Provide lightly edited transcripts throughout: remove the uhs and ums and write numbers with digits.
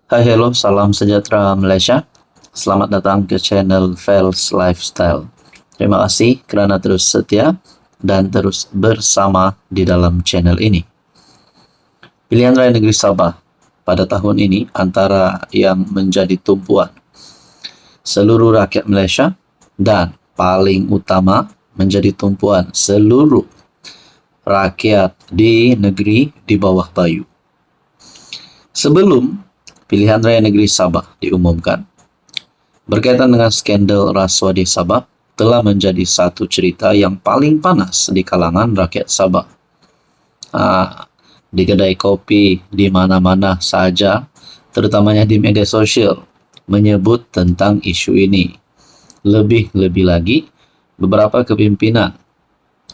Hai, hello, salam sejahtera Malaysia. Selamat datang ke channel Fels Lifestyle. Terima kasih kerana terus setia dan terus bersama di dalam channel ini. Pilihan Raya Negeri Sabah pada tahun ini antara yang menjadi tumpuan seluruh rakyat Malaysia dan paling utama menjadi tumpuan seluruh rakyat di negeri di bawah bayu. Sebelum pilihan raya negeri Sabah diumumkan, berkaitan dengan skandal rasuah di Sabah telah menjadi satu cerita yang paling panas di kalangan rakyat Sabah. Di kedai kopi, di mana-mana saja, terutamanya di media sosial, menyebut tentang isu ini. Lebih-lebih lagi, beberapa kepimpinan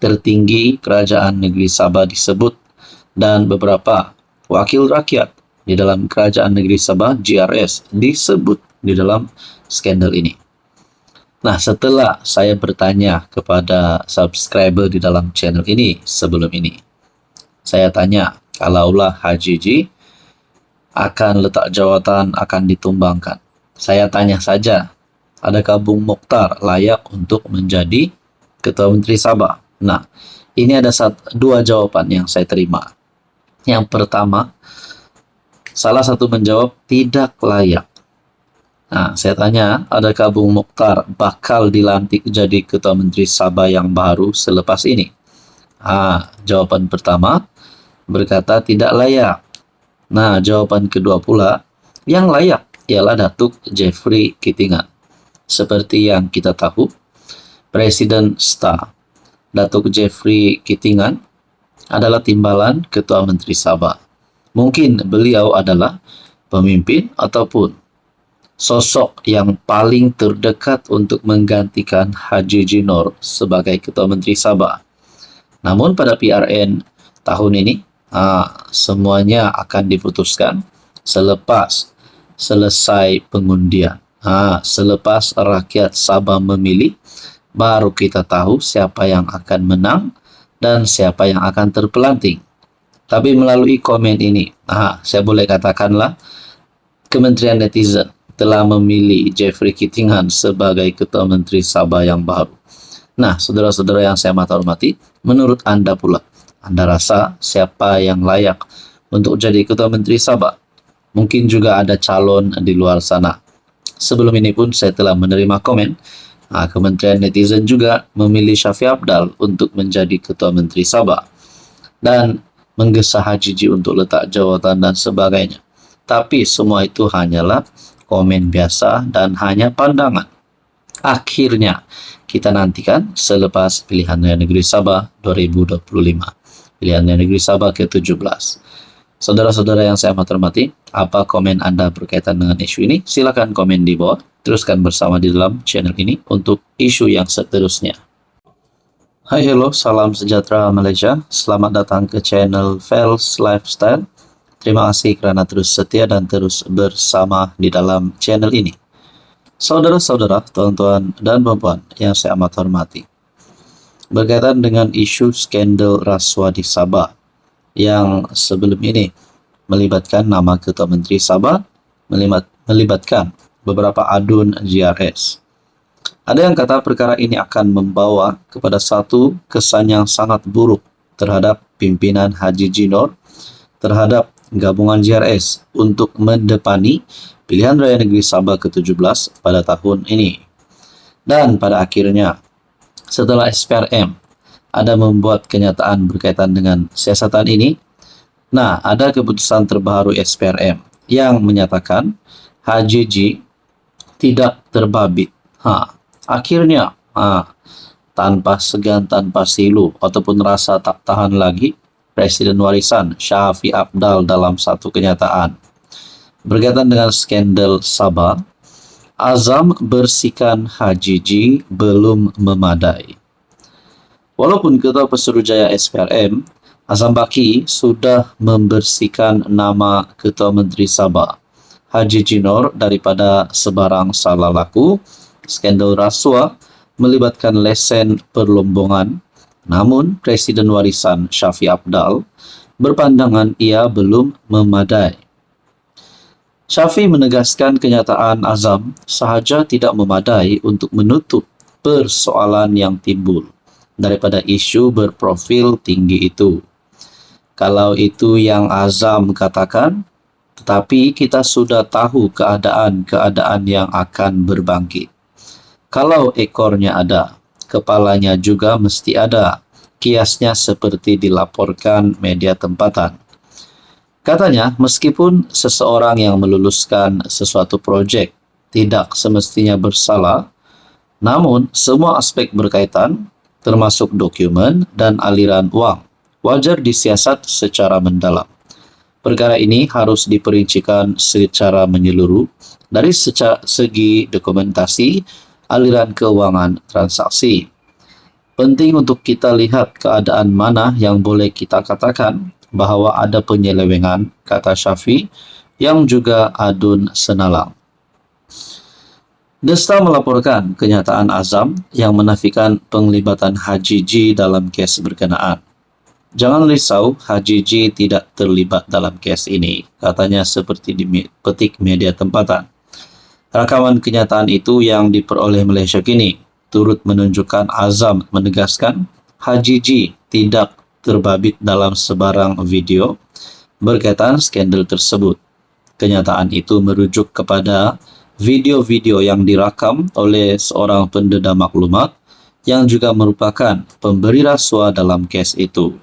tertinggi kerajaan negeri Sabah disebut dan beberapa wakil rakyat di dalam kerajaan negeri Sabah GRS disebut di dalam skandal ini. Nah, setelah saya bertanya kepada subscriber di dalam channel ini sebelum ini, saya tanya, kalaulah Haji Ji akan letak jawatan akan ditumbangkan, saya tanya saja, adakah Bung Mokhtar layak untuk menjadi Ketua Menteri Sabah? Nah, ini ada dua jawaban yang saya terima. Yang pertama, salah satu menjawab tidak layak. Nah, saya tanya, adakah Bung Mokhtar bakal dilantik jadi Ketua Menteri Sabah yang baru selepas ini? Jawaban pertama berkata tidak layak. Nah, jawaban kedua pula, yang layak ialah Datuk Jeffrey Kitingan. Seperti yang kita tahu, Presiden STA Datuk Jeffrey Kitingan adalah timbalan Ketua Menteri Sabah. Mungkin beliau adalah pemimpin ataupun sosok yang paling terdekat untuk menggantikan Haji Jinor sebagai Ketua Menteri Sabah. Namun pada PRN tahun ini, semuanya akan diputuskan selepas selesai pengundian. Selepas rakyat Sabah memilih, baru kita tahu siapa yang akan menang dan siapa yang akan terpelanting. Tapi melalui komen ini, saya boleh katakanlah Kementerian Netizen telah memilih Jeffrey Kitingan sebagai Ketua Menteri Sabah yang baru. Nah, saudara-saudara yang saya hormati, menurut Anda pula, Anda rasa siapa yang layak untuk jadi Ketua Menteri Sabah? Mungkin juga ada calon di luar sana. Sebelum ini pun saya telah menerima komen, Kementerian Netizen juga memilih Syafi Abdal untuk menjadi Ketua Menteri Sabah dan menggesa Haji Ji untuk letak jawatan dan sebagainya. Tapi semua itu hanyalah komen biasa dan hanya pandangan. Akhirnya kita nantikan selepas pilihan raya negeri Sabah 2025. Pilihan raya negeri Sabah ke-17. Saudara-saudara yang saya hormati, apa komen Anda berkaitan dengan isu ini? Silakan komen di bawah. Teruskan bersama di dalam channel ini untuk isu yang seterusnya. Hai, hello, salam sejahtera Malaysia. Selamat datang ke channel Fels Lifestyle. Terima kasih kerana terus setia dan terus bersama di dalam channel ini. Saudara-saudara, tuan-tuan dan puan-puan yang saya amat hormati, berkaitan dengan isu skandal rasuah di Sabah yang sebelum ini melibatkan nama Ketua Menteri Sabah, melibatkan beberapa adun GRS. Ada yang kata perkara ini akan membawa kepada satu kesan yang sangat buruk terhadap pimpinan Haji Jinor, terhadap gabungan GRS untuk mendepani pilihan raya negeri Sabah ke-17 pada tahun ini. Dan pada akhirnya, setelah SPRM ada membuat kenyataan berkaitan dengan siasatan ini, ada keputusan terbaru SPRM yang menyatakan Haji Ji tidak terbabit. Akhirnya, tanpa segan, tanpa silu, ataupun rasa tak tahan lagi, Presiden warisan Syafi Abdal dalam satu kenyataan berkaitan dengan skandal Sabah, azam bersihkan Haji Ji belum memadai. Walaupun Ketua Pesuruhjaya SPRM, Azam Baki sudah membersihkan nama Ketua Menteri Sabah, Haji Jinor, daripada sebarang salah laku, skandal rasuah melibatkan lesen perlombongan, namun Presiden warisan Syafi Abdal berpandangan ia belum memadai. Syafiee menegaskan kenyataan azam sahaja tidak memadai untuk menutup persoalan yang timbul daripada isu berprofil tinggi itu. Kalau itu yang azam katakan, tetapi kita sudah tahu keadaan-keadaan yang akan berbangkit. Kalau ekornya ada, kepalanya juga mesti ada. Kiasnya seperti dilaporkan media tempatan. Katanya, meskipun seseorang yang meluluskan sesuatu projek tidak semestinya bersalah, namun semua aspek berkaitan, termasuk dokumen dan aliran uang, wajar disiasat secara mendalam. Perkara ini harus diperincikan secara menyeluruh dari segi dokumentasi, aliran keuangan transaksi. Penting untuk kita lihat keadaan mana yang boleh kita katakan bahawa ada penyelewengan, kata Syafiee, yang juga adun senalang. Desta melaporkan kenyataan azam yang menafikan penglibatan Haji G dalam kes berkenaan. Jangan risau, Haji G tidak terlibat dalam kes ini, katanya seperti dipetik media tempatan. Rakaman kenyataan itu yang diperoleh Malaysia Kini turut menunjukkan azam menegaskan Haji G tidak terbabit dalam sebarang video berkaitan skandal tersebut. Kenyataan itu merujuk kepada video-video yang dirakam oleh seorang pendeda maklumat yang juga merupakan pemberi rasuah dalam kes itu.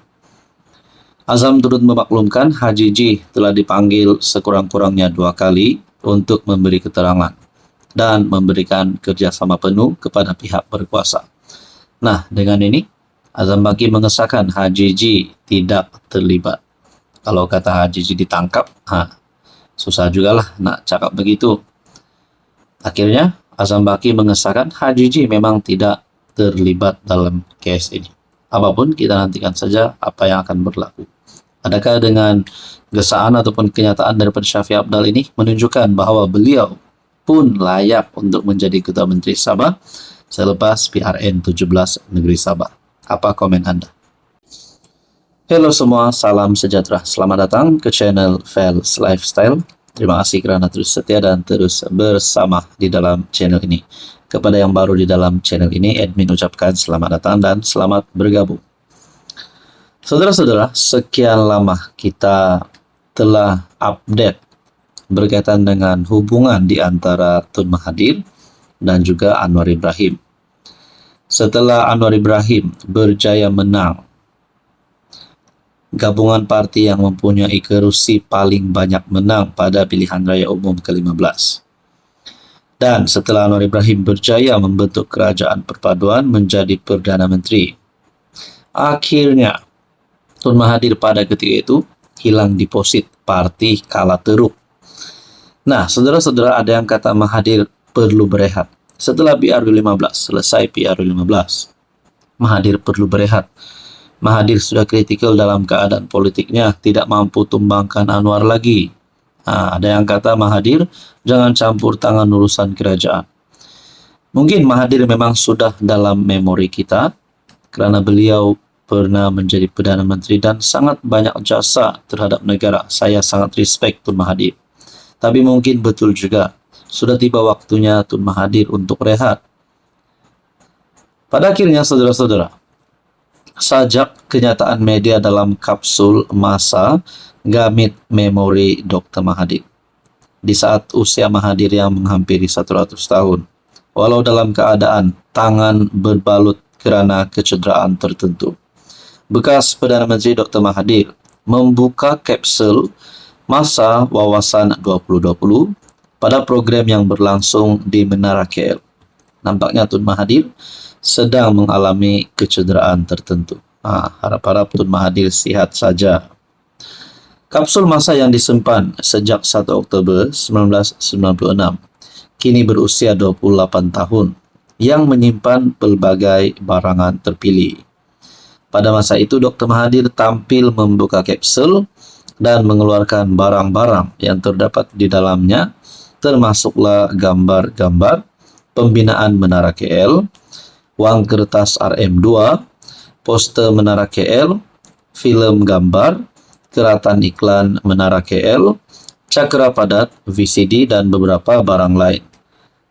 Azam turut memaklumkan Haji G telah dipanggil sekurang-kurangnya 2 kali untuk memberi keterangan dan memberikan kerjasama penuh kepada pihak berkuasa. Nah, dengan ini, Azam Baki mengesahkan Haji G tidak terlibat. Kalau kata Haji G ditangkap, susah jugalah nak cakap begitu. Akhirnya, Azam Baki mengesahkan Haji G memang tidak terlibat dalam kes ini. Apapun, kita nantikan saja apa yang akan berlaku. Adakah dengan gesaan ataupun kenyataan daripada Syafiee Apdal ini menunjukkan bahawa beliau pun layak untuk menjadi Ketua Menteri Sabah selepas PRN 17 Negeri Sabah? Apa komen anda? Hello semua, salam sejahtera. Selamat datang ke channel Fels Lifestyle. Terima kasih kerana terus setia dan terus bersama di dalam channel ini. Kepada yang baru di dalam channel ini, admin ucapkan selamat datang dan selamat bergabung. Saudara-saudara, sekian lama kita telah update berkaitan dengan hubungan di antara Tun Mahathir dan juga Anwar Ibrahim. Setelah Anwar Ibrahim berjaya menang gabungan parti yang mempunyai kerusi paling banyak menang pada pilihan raya umum ke-15. Dan setelah Anwar Ibrahim berjaya membentuk kerajaan perpaduan menjadi Perdana Menteri, akhirnya Tun Mahathir pada ketika itu hilang deposit, parti kalah teruk. Nah, saudara-saudara, ada yang kata Mahathir perlu berehat. Setelah PRU15, selesai PRU15, Mahathir perlu berehat. Mahathir sudah kritikal dalam keadaan politiknya, tidak mampu tumbangkan Anwar lagi. Ada yang kata Mahathir jangan campur tangan urusan kerajaan. Mungkin Mahathir memang sudah dalam memori kita kerana beliau pernah menjadi Perdana Menteri dan sangat banyak jasa terhadap negara. Saya sangat respect Tun Mahathir. Tapi mungkin betul juga sudah tiba waktunya Tun Mahathir untuk rehat. Pada akhirnya, saudara-saudara, sajak kenyataan media dalam kapsul masa Gamit Memori Dr. Mahathir di saat usia Mahathir yang menghampiri 100 tahun, walau dalam keadaan tangan berbalut kerana kecederaan tertentu. Bekas Perdana Menteri Dr. Mahathir membuka kapsul masa wawasan 2020 pada program yang berlangsung di Menara KL. Nampaknya Tun Mahathir sedang mengalami kecederaan tertentu. Harap-harap Tun Mahathir sihat saja. Kapsul masa yang disimpan sejak 1 Oktober 1996 kini berusia 28 tahun yang menyimpan pelbagai barangan terpilih. Pada masa itu, Dr. Mahathir tampil membuka kapsul dan mengeluarkan barang-barang yang terdapat di dalamnya, termasuklah gambar-gambar pembinaan Menara KL, wang kertas RM2, poster Menara KL, filem gambar, keratan iklan Menara KL, cakra padat, VCD, dan beberapa barang lain.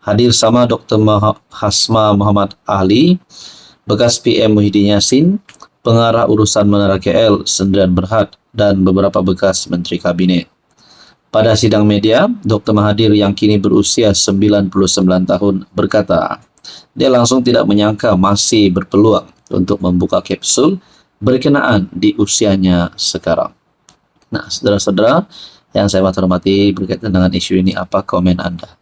Hadir sama Dr. Hasma Muhammad Ali, bekas PM Muhyiddin Yassin, pengarah urusan Menara KL Sendirian Berhad, dan beberapa bekas Menteri Kabinet. Pada sidang media, Dr. Mahathir yang kini berusia 99 tahun berkata, dia langsung tidak menyangka masih berpeluang untuk membuka kapsul berkenaan di usianya sekarang. Nah, saudara-saudara yang saya hormati berkaitan dengan isu ini, apa komen Anda?